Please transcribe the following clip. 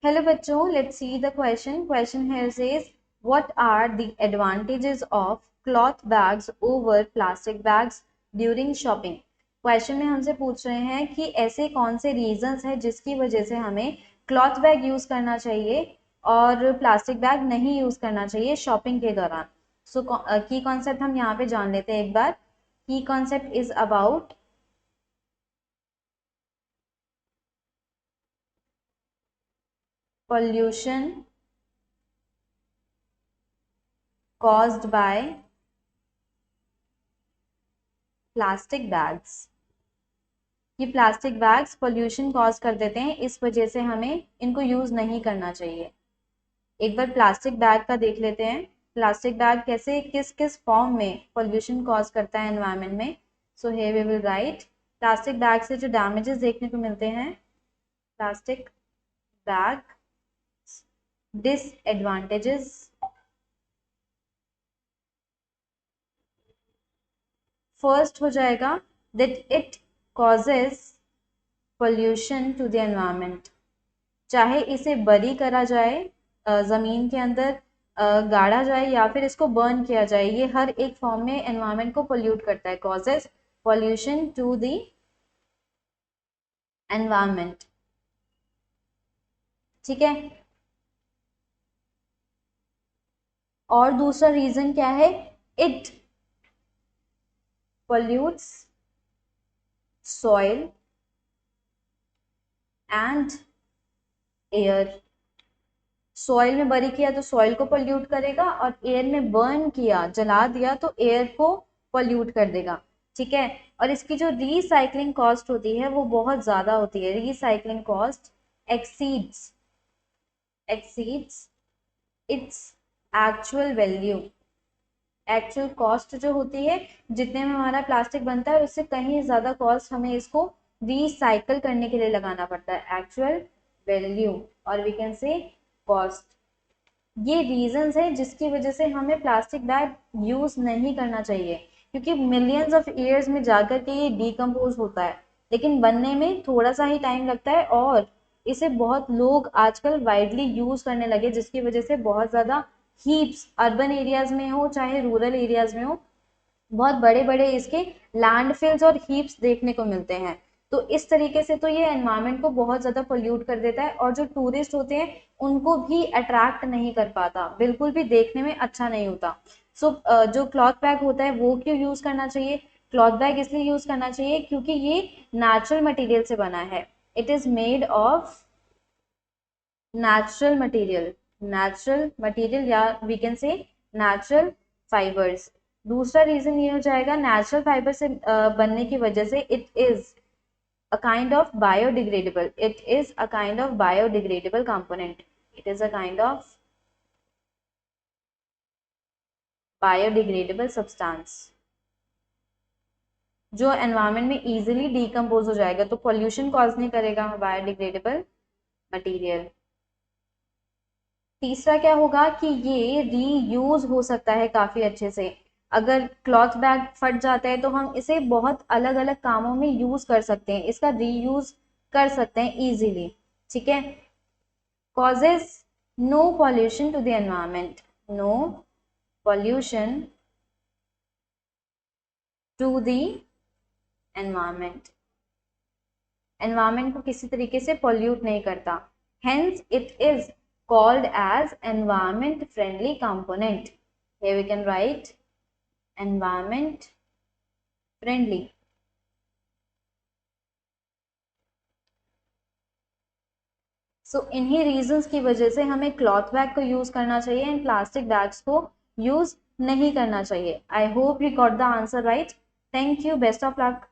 Hello बच्चों, let's see the question here says what are the advantages of cloth bags over plastic bags during shopping. Question में हमसे पूछ रहे हैं कि ऐसे कौन से रीजंस हैं जिसकी वजह से हमें क्लॉथ बैग यूज करना चाहिए और प्लास्टिक बैग नहीं यूज करना चाहिए शॉपिंग के दौरान। सो की कॉन्सेप्ट हम यहाँ पे जान लेते हैं एक बार। की concept is about pollution caused by plastic bags. ये प्लास्टिक बैग्स पोल्यूशन कॉज कर देते हैं, इस वजह से हमें इनको यूज नहीं करना चाहिए। एक बार प्लास्टिक बैग का देख लेते हैं। प्लास्टिक बैग कैसे किस किस फॉर्म में पोल्यूशन कॉज करता है एनवायरनमेंट में। So here we will write plastic bag से जो डैमेजेस देखने को मिलते हैं। Plastic bag disadvantages. फर्स्ट हो जाएगा that it causes pollution to the environment. चाहे इसे बरी करा जाए, जमीन के अंदर गाड़ा जाए या फिर इसको बर्न किया जाए, ये हर एक फॉर्म में एनवायरनमेंट को पोल्यूट करता है। Causes pollution to the environment. ठीक है। और दूसरा रीजन क्या है? It pollutes soil and air. Soil में बरी किया तो सॉइल को पोल्यूट करेगा, और एयर में बर्न किया, जला दिया तो एयर को पोल्यूट कर देगा। ठीक है। और इसकी जो रीसाइक्लिंग कॉस्ट होती है वो बहुत ज्यादा होती है। Recycling cost exceeds its actual value. Actual cost जो होती है, जितने में हमारा प्लास्टिक बनता है उससे कहीं ज्यादा कॉस्ट हमें इसको रीसाइकल करने के लिए लगाना पड़ता है। एक्चुअल वैल्यू और वी कैन से कॉस्ट। ये रीजंस है जिसकी वजह से हमें प्लास्टिक बैग यूज नहीं करना चाहिए, क्योंकि मिलियंस ऑफ ईयर्स में जाकर के ये डिकम्पोज होता है, लेकिन बनने में थोड़ा सा ही टाइम लगता है। और इसे बहुत लोग आजकल वाइडली यूज करने लगे, जिसकी वजह से बहुत ज्यादा हीप्स अर्बन एरियाज में हो चाहे रूरल एरियाज में हो, बहुत बड़े बड़े इसके लैंडफिल्स और हीप्स देखने को मिलते हैं। तो इस तरीके से तो ये एनवायरनमेंट को बहुत ज्यादा पोल्यूट कर देता है, और जो टूरिस्ट होते हैं उनको भी अट्रैक्ट नहीं कर पाता, बिल्कुल भी देखने में अच्छा नहीं होता। सो जो क्लॉथ बैग होता है वो क्यों यूज करना चाहिए? क्लॉथ बैग इसलिए यूज करना चाहिए क्योंकि ये नेचुरल मटेरियल से बना है। It is made of natural material या we can say natural fibres. दूसरा रीजन ये हो जाएगा नेचुरल फाइबर से बनने की वजह से it is a kind of biodegradable. It is a kind of biodegradable component. It is a kind of biodegradable substance जो एनवायरनमेंट में इजीली डिकम्पोज हो जाएगा, तो पोल्यूशन कॉज नहीं करेगा। Biodegradable material. तीसरा क्या होगा कि ये रीयूज हो सकता है काफी अच्छे से। अगर क्लॉथ बैग फट जाता है तो हम इसे बहुत अलग अलग कामों में यूज कर सकते हैं, इसका रीयूज कर सकते हैं इजीली। ठीक है। causes no pollution to the environment. No pollution to the environment. environment को किसी तरीके से pollute नहीं करता, hence it is called as environment friendly component. Here we can write environment friendly. सो इन्हीं रीजंस की वजह से हमें क्लॉथ बैग को यूज करना चाहिए एंड प्लास्टिक बैग्स को यूज नहीं करना चाहिए। I hope you got the answer right. Thank you, best of luck.